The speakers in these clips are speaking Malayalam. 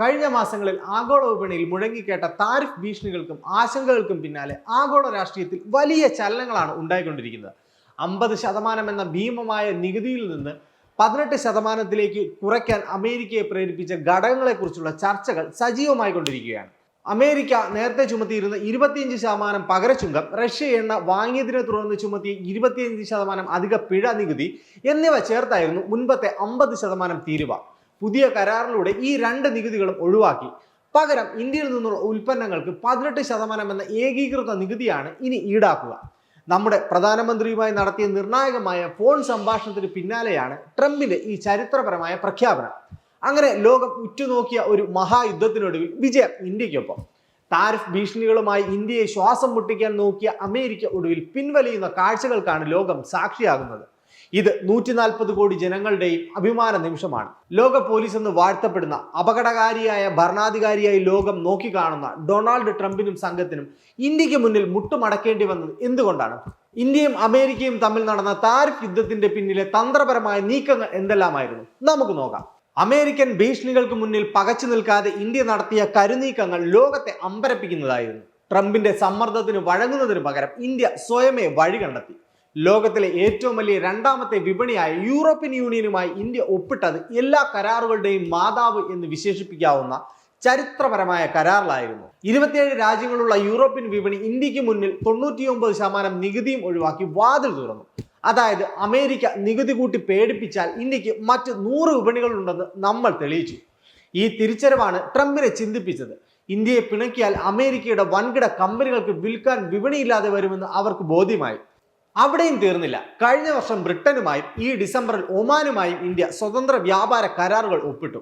കഴിഞ്ഞ മാസങ്ങളിൽ ആഗോള വിപണിയിൽ മുഴങ്ങിക്കേട്ട താരിഫ് ഭീഷണികൾക്കും ആശങ്കകൾക്കും പിന്നാലെ ആഗോള രാഷ്ട്രീയത്തിൽ വലിയ ചലനങ്ങളാണ് ഉണ്ടായിക്കൊണ്ടിരിക്കുന്നത്. 50% എന്ന ഭീമമായ നികുതിയിൽ നിന്ന് 18% കുറയ്ക്കാൻ അമേരിക്കയെ പ്രേരിപ്പിച്ച ഘടകങ്ങളെക്കുറിച്ചുള്ള ചർച്ചകൾ സജീവമായിക്കൊണ്ടിരിക്കുകയാണ്. അമേരിക്ക നേരത്തെ ചുമത്തിയിരുന്ന 25% പകരച്ചുങ്കം, റഷ്യ എണ്ണ വാങ്ങിയതിനെ തുടർന്ന് ചുമത്തിയ 25% അധിക പിഴ നികുതി എന്നിവ ചേർത്തായിരുന്നു മുൻപത്തെ 50% തീരുവ. പുതിയ കരാറിലൂടെ ഈ രണ്ട് നികുതികളും ഒഴിവാക്കി. പകരം ഇന്ത്യയിൽ നിന്നുള്ള ഉൽപ്പന്നങ്ങൾക്ക് 18% എന്ന ഏകീകൃത നികുതിയാണ് ഇനി ഈടാക്കുക. നമ്മുടെ പ്രധാനമന്ത്രിയുമായി നടത്തിയ നിർണായകമായ ഫോൺ സംഭാഷണത്തിന് പിന്നാലെയാണ് ട്രംപിന്റെ ഈ ചരിത്രപരമായ പ്രഖ്യാപനം. അങ്ങനെ ലോകം ഉറ്റുനോക്കിയ ഒരു മഹായുദ്ധത്തിനൊടുവിൽ വിജയം ഇന്ത്യക്കൊപ്പം. താരിഫ് ഭീഷണികളുമായി ഇന്ത്യയെ ശ്വാസം മുട്ടിക്കാൻ നോക്കിയ അമേരിക്ക ഒടുവിൽ പിൻവലിയുന്ന കാഴ്ചകൾക്കാണ് ലോകം സാക്ഷിയാകുന്നത്. ഇത് 140 കോടി ജനങ്ങളുടെയും അഭിമാന നിമിഷമാണ്. ലോക പോലീസ് എന്ന് വാഴ്ത്തപ്പെടുന്ന അപകടകാരിയായ ഭരണാധികാരിയായി ലോകം നോക്കിക്കാണുന്ന ഡൊണാൾഡ് ട്രംപിനും സംഘത്തിനും ഇന്ത്യക്ക് മുന്നിൽ മുട്ടുമടക്കേണ്ടി വന്നത് എന്തുകൊണ്ടാണ്? ഇന്ത്യയും അമേരിക്കയും തമ്മിൽ നടന്ന താരിഫ് യുദ്ധത്തിന്റെ പിന്നിലെ തന്ത്രപരമായ നീക്കങ്ങൾ എന്തെല്ലാമായിരുന്നു? നമുക്ക് നോക്കാം. അമേരിക്കൻ ഭീഷണികൾക്ക് മുന്നിൽ പകച്ചു നിൽക്കാതെ ഇന്ത്യ നടത്തിയ കരുനീക്കങ്ങൾ ലോകത്തെ അമ്പരപ്പിക്കുന്നതായിരുന്നു. ട്രംപിന്റെ സമ്മർദ്ദത്തിന് വഴങ്ങുന്നതിന് പകരം ഇന്ത്യ സ്വയമേ വഴി കണ്ടെത്തി. ലോകത്തിലെ ഏറ്റവും വലിയ രണ്ടാമത്തെ വിപണിയായ യൂറോപ്യൻ യൂണിയനുമായി ഇന്ത്യ ഒപ്പിട്ടത് എല്ലാ കരാറുകളുടെയും മാതാവ് എന്ന് വിശേഷിപ്പിക്കാവുന്ന ചരിത്രപരമായ കരാറിലായിരുന്നു. 27 രാജ്യങ്ങളുള്ള യൂറോപ്യൻ വിപണി ഇന്ത്യക്ക് മുന്നിൽ 99% നികുതിയും ഒഴിവാക്കി വാതിൽ തുറന്നു. അതായത് അമേരിക്ക നികുതി കൂട്ടി പേടിപ്പിച്ചാൽ ഇന്ത്യക്ക് മറ്റ് 100 വിപണികളുണ്ടെന്ന് നമ്മൾ തെളിയിച്ചു. ഈ തിരിച്ചറിവാണ് ട്രംപിനെ ചിന്തിപ്പിച്ചത്. ഇന്ത്യയെ പിണക്കിയാൽ അമേരിക്കയുടെ വൻകിട കമ്പനികൾക്ക് വിൽക്കാൻ വിപണിയില്ലാതെ വരുമെന്ന് അവർക്ക് ബോധ്യമായി. അവിടെയും തീർന്നില്ല. കഴിഞ്ഞ വർഷം ബ്രിട്ടനുമായും ഈ ഡിസംബറിൽ ഒമാനുമായും ഇന്ത്യ സ്വതന്ത്ര വ്യാപാര കരാറുകൾ ഒപ്പിട്ടു.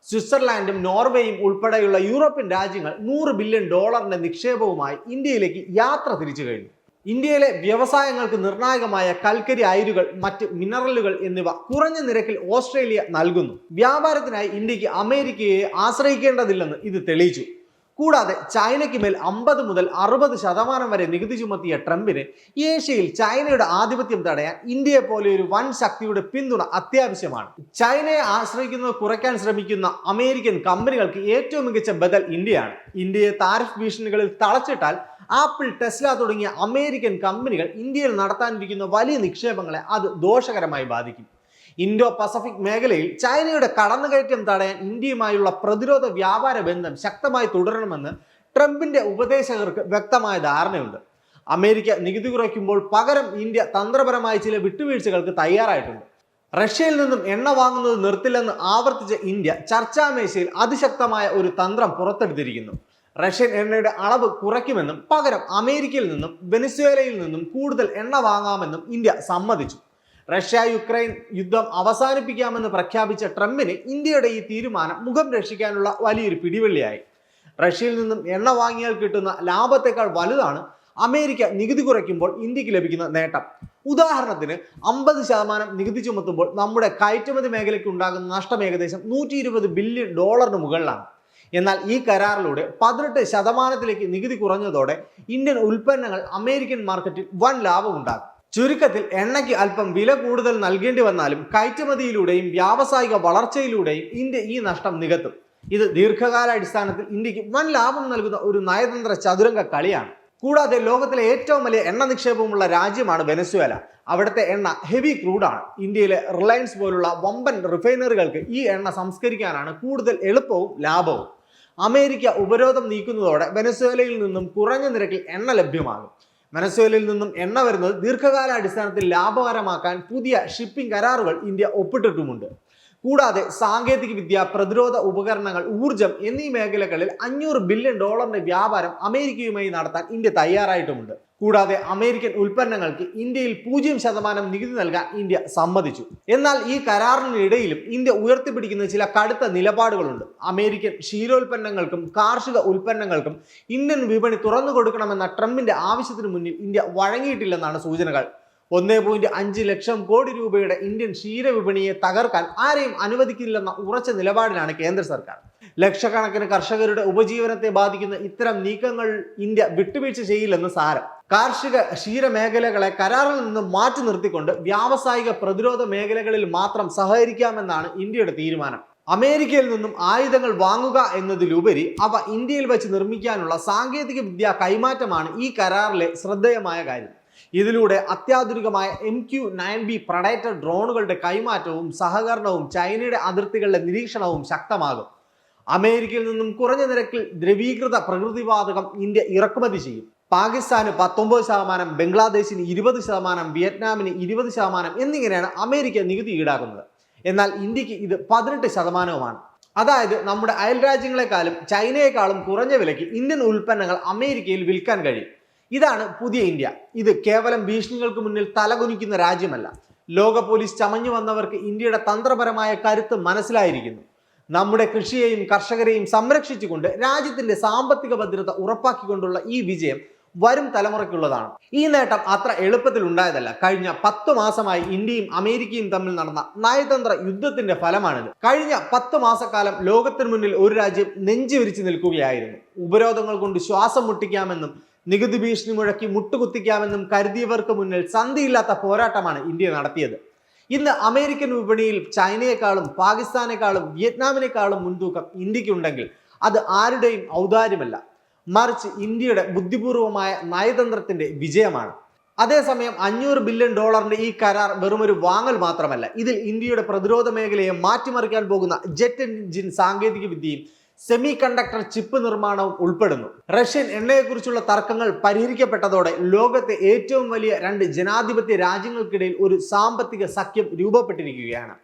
സ്വിറ്റ്സർലാൻഡും നോർവേയും ഉൾപ്പെടെയുള്ള യൂറോപ്യൻ രാജ്യങ്ങൾ $100 ബില്യൺ നിക്ഷേപവുമായി ഇന്ത്യയിലേക്ക് യാത്ര തിരിച്ചു കഴിഞ്ഞു. ഇന്ത്യയിലെ വ്യവസായങ്ങൾക്ക് നിർണായകമായ കൽക്കരി അയിരുകൾ, മറ്റ് മിനറലുകൾ എന്നിവ കുറഞ്ഞ നിരക്കിൽ ഓസ്ട്രേലിയ നൽകുന്നു. വ്യാപാരത്തിനായി ഇന്ത്യക്ക് അമേരിക്കയെ ആശ്രയിക്കേണ്ടതില്ലെന്ന് ഇത് തെളിയിച്ചു. കൂടാതെ ചൈനയ്ക്ക് മേൽ 50 മുതൽ 60% വരെ നികുതി ചുമത്തിയ ട്രംപിന് ഏഷ്യയിൽ ചൈനയുടെ ആധിപത്യം തടയാൻ ഇന്ത്യയെ പോലെ ഒരു വൻ ശക്തിയുടെ പിന്തുണ അത്യാവശ്യമാണ്. ചൈനയെ ആശ്രയിക്കുന്നത് കുറയ്ക്കാൻ ശ്രമിക്കുന്ന അമേരിക്കൻ കമ്പനികൾക്ക് ഏറ്റവും മികച്ച ബദൽ ഇന്ത്യയാണ്. ഇന്ത്യയെ താരിഫ് ഭീഷണികളിൽ തളച്ചിട്ടാൽ ആപ്പിൾ, ടെസ്ല തുടങ്ങിയ അമേരിക്കൻ കമ്പനികൾ ഇന്ത്യയിൽ നടത്താനിരിക്കുന്ന വലിയ നിക്ഷേപങ്ങളെ അത് ദോഷകരമായി ബാധിക്കും. ഇൻഡോ പസഫിക് മേഖലയിൽ ചൈനയുടെ കടന്നുകയറ്റം തടയാൻ ഇന്ത്യയുമായുള്ള പ്രതിരോധ വ്യാപാര ബന്ധം ശക്തമായി തുടരണമെന്ന് ട്രംപിന്റെ ഉപദേശകർക്ക് വ്യക്തമായ ധാരണയുണ്ട്. അമേരിക്ക നികുതി കുറയ്ക്കുമ്പോൾ പകരം ഇന്ത്യ തന്ത്രപരമായ ചില വിട്ടുവീഴ്ചകൾക്ക് തയ്യാറായിട്ടുണ്ട്. റഷ്യയിൽ നിന്നും എണ്ണ വാങ്ങുന്നത് നിർത്തില്ലെന്ന് ആവർത്തിച്ച ഇന്ത്യ ചർച്ചാമേശയിൽ അതിശക്തമായ ഒരു തന്ത്രം പുറത്തെടുത്തിരിക്കുന്നു. റഷ്യൻ എണ്ണയുടെ അളവ് കുറയ്ക്കുമെന്നും പകരം അമേരിക്കയിൽ നിന്നും വെനസ്വേലയിൽ നിന്നും കൂടുതൽ എണ്ണ വാങ്ങാമെന്നും ഇന്ത്യ സമ്മതിച്ചു. റഷ്യ യുക്രൈൻ യുദ്ധം അവസാനിപ്പിക്കാമെന്ന് പ്രഖ്യാപിച്ച ട്രംപിന് ഇന്ത്യയുടെ ഈ തീരുമാനം മുഖം രക്ഷിക്കാനുള്ള വലിയൊരു പിടിവള്ളിയായി. റഷ്യയിൽ നിന്നും എണ്ണ വാങ്ങിയാൽ കിട്ടുന്ന ലാഭത്തെക്കാൾ വലുതാണ് അമേരിക്ക നികുതി കുറയ്ക്കുമ്പോൾ ഇന്ത്യക്ക് ലഭിക്കുന്ന നേട്ടം. ഉദാഹരണത്തിന് 50% നികുതി ചുമത്തുമ്പോൾ നമ്മുടെ കയറ്റുമതി മേഖലയ്ക്ക് ഉണ്ടാകുന്ന നഷ്ടം ഏകദേശം $120 ബില്യൺ മുകളിലാണ്. എന്നാൽ ഈ കരാറിലൂടെ 18% നികുതി കുറഞ്ഞതോടെ ഇന്ത്യൻ ഉൽപ്പന്നങ്ങൾ അമേരിക്കൻ മാർക്കറ്റിൽ വൻ ലാഭമുണ്ടാകും. ചുരുക്കത്തിൽ എണ്ണയ്ക്ക് അല്പം വില കൂടുതൽ നൽകേണ്ടി വന്നാലും കയറ്റുമതിയിലൂടെയും വ്യാവസായിക വളർച്ചയിലൂടെയും ഇന്ത്യ ഈ നഷ്ടം നികത്തും. ഇത് ദീർഘകാലാടിസ്ഥാനത്തിൽ ഇന്ത്യക്ക് വൻ ലാഭം നൽകുന്ന ഒരു നയതന്ത്ര ചതുരംഗ കളിയാണ്. കൂടാതെ ലോകത്തിലെ ഏറ്റവും വലിയ എണ്ണ നിക്ഷേപമുള്ള രാജ്യമാണ് വെനസ്വേല. അവിടുത്തെ എണ്ണ ഹെവി ക്രൂഡാണ്. ഇന്ത്യയിലെ റിലയൻസ് പോലുള്ള വമ്പൻ റിഫൈനറികൾക്ക് ഈ എണ്ണ സംസ്കരിക്കാനാണ് കൂടുതൽ എളുപ്പവും ലാഭവും. അമേരിക്ക ഉപരോധം നീക്കുന്നതോടെ വെനസ്വേലയിൽ നിന്നും കുറഞ്ഞ നിരക്കിൽ എണ്ണ ലഭ്യമാകും. വെനസ്വേലയിൽ നിന്നും എണ്ണ വരുന്നത് ദീർഘകാലാടിസ്ഥാനത്തിൽ ലാഭകരമാക്കാൻ പുതിയ ഷിപ്പിംഗ് കരാറുകൾ ഇന്ത്യ ഒപ്പിട്ടിട്ടുമുണ്ട്. കൂടാതെ സാങ്കേതിക വിദ്യ, പ്രതിരോധ ഉപകരണങ്ങൾ, ഊർജം എന്നീ മേഖലകളിൽ $500 ബില്യൺ വ്യാപാരം അമേരിക്കയുമായി നടത്താൻ ഇന്ത്യ തയ്യാറായിട്ടുമുണ്ട്. കൂടാതെ അമേരിക്കൻ ഉൽപ്പന്നങ്ങൾക്ക് ഇന്ത്യയിൽ 0% നികുതി നൽകാൻ ഇന്ത്യ സമ്മതിച്ചു. എന്നാൽ ഈ കരാറിനിടയിലും ഇന്ത്യ ഉയർത്തിപ്പിടിക്കുന്ന ചില കടുത്ത നിലപാടുകളുണ്ട്. അമേരിക്കൻ ക്ഷീരോൽപ്പന്നങ്ങൾക്കും കാർഷിക ഉൽപ്പന്നങ്ങൾക്കും ഇന്ത്യൻ വിപണി തുറന്നു കൊടുക്കണമെന്ന ട്രംപിന്റെ ആവശ്യത്തിന് മുന്നിൽ ഇന്ത്യ വഴങ്ങിയിട്ടില്ലെന്നാണ് സൂചനകൾ. 1.5 ലക്ഷം കോടി രൂപയുടെ ഇന്ത്യൻ ക്ഷീരവിപണിയെ തകർക്കാൻ ആരെയും അനുവദിക്കില്ലെന്ന ഉറച്ച നിലപാടിലാണ് കേന്ദ്ര സർക്കാർ. ലക്ഷക്കണക്കിന് കർഷകരുടെ ഉപജീവനത്തെ ബാധിക്കുന്ന ഇത്തരം നീക്കങ്ങൾ ഇന്ത്യ വിട്ടുവീഴ്ച ചെയ്യില്ലെന്ന് സാരം. കാർഷിക ക്ഷീര മേഖലകളെ കരാറിൽ നിന്ന് മാറ്റി നിർത്തിക്കൊണ്ട് വ്യാവസായിക പ്രതിരോധ മേഖലകളിൽ മാത്രം സഹകരിക്കാമെന്നാണ് ഇന്ത്യയുടെ തീരുമാനം. അമേരിക്കയിൽ നിന്നും ആയുധങ്ങൾ വാങ്ങുക എന്നതിലുപരി അവ ഇന്ത്യയിൽ വെച്ച് നിർമ്മിക്കാനുള്ള സാങ്കേതിക വിദ്യ കൈമാറ്റമാണ് ഈ കരാറിലെ ശ്രദ്ധേയമായ കാര്യം. ഇതിലൂടെ അത്യാധുനികമായ MQ-9B പ്രഡേറ്റർ ഡ്രോണുകളുടെ കൈമാറ്റവും സഹകരണവും ചൈനയുടെ അതിർത്തികളിലെ നിരീക്ഷണവും ശക്തമാകും. അമേരിക്കയിൽ നിന്നും കുറഞ്ഞ നിരക്കിൽ ദ്രവീകൃത പ്രകൃതിവാതകം ഇന്ത്യ ഇറക്കുമതി ചെയ്യും. പാകിസ്ഥാന് 19%, ബംഗ്ലാദേശിന് 20%, വിയറ്റ്നാമിന് 20% എന്നിങ്ങനെയാണ് അമേരിക്ക നികുതി ഈടാക്കുന്നത്. എന്നാൽ ഇന്ത്യക്ക് ഇത് 18%. അതായത് നമ്മുടെ അയൽ രാജ്യങ്ങളെക്കാളും ചൈനയെക്കാളും കുറഞ്ഞ വിലയ്ക്ക് ഇന്ത്യൻ ഉൽപ്പന്നങ്ങൾ അമേരിക്കയിൽ വിൽക്കാൻ കഴിയും. ഇതാണ് പുതിയ ഇന്ത്യ. ഇത് കേവലം ഭീഷണികൾക്ക് മുന്നിൽ തലകുനിക്കുന്ന രാജ്യമല്ല. ലോക പോലീസ് ചമഞ്ഞു വന്നവർക്ക് ഇന്ത്യയുടെ തന്ത്രപരമായ കരുത്ത് മനസ്സിലായിരിക്കുന്നു. നമ്മുടെ കൃഷിയെയും കർഷകരെയും സംരക്ഷിച്ചുകൊണ്ട് രാജ്യത്തിന്റെ സാമ്പത്തിക ഭദ്രത ഉറപ്പാക്കിക്കൊണ്ടുള്ള ഈ വിജയം വരും തലമുറയ്ക്കുള്ളതാണ്. ഈ നേട്ടം അത്ര എളുപ്പത്തിൽ ഉണ്ടായതല്ല. കഴിഞ്ഞ 10 മാസമായി ഇന്ത്യയും അമേരിക്കയും തമ്മിൽ നടന്ന നയതന്ത്ര യുദ്ധത്തിന്റെ ഫലമാണിത്. കഴിഞ്ഞ 10 മാസക്കാലം ലോകത്തിന് മുന്നിൽ ഒരു രാജ്യം നെഞ്ചുവിരിച്ചു നിൽക്കുകയായിരുന്നു. ഉപരോധങ്ങൾ കൊണ്ട് ശ്വാസം മുട്ടിക്കാമെന്നും നികുതി ഭീഷണി മുഴക്കി മുട്ടുകുത്തിക്കാമെന്നും കരുതിയവർക്ക് മുന്നിൽ സന്ധിയില്ലാത്ത പോരാട്ടമാണ് ഇന്ത്യ നടത്തിയത്. ഇന്ന് അമേരിക്കൻ വിപണിയിൽ ചൈനയെക്കാളും പാകിസ്ഥാനേക്കാളും വിയറ്റ്നാമിനേക്കാളും മുൻതൂക്കം ഇന്ത്യക്കുണ്ടെങ്കിൽ അത് ആരുടെയും ഔദാര്യമല്ല, മറിച്ച് ഇന്ത്യയുടെ ബുദ്ധിപൂർവമായ നയതന്ത്രത്തിന്റെ വിജയമാണ്. അതേസമയം $500 ബില്യൺ ഈ കരാർ വെറുമൊരു വാങ്ങൽ മാത്രമല്ല. ഇതിൽ ഇന്ത്യയുടെ പ്രതിരോധ മേഖലയെ മാറ്റിമറിക്കാൻ പോകുന്ന ജെറ്റ് എഞ്ചിൻ സാങ്കേതിക വിദ്യയും സെമി കണ്ടക്ടർ ചിപ്പ് നിർമ്മാണവും ഉൾപ്പെടുന്നു. റഷ്യൻ എണ്ണയെക്കുറിച്ചുള്ള തർക്കങ്ങൾ പരിഹരിക്കപ്പെട്ടതോടെ ലോകത്തെ ഏറ്റവും വലിയ 2 ജനാധിപത്യ രാജ്യങ്ങൾക്കിടയിൽ ഒരു സാമ്പത്തിക സഖ്യം രൂപപ്പെട്ടിരിക്കുകയാണ്.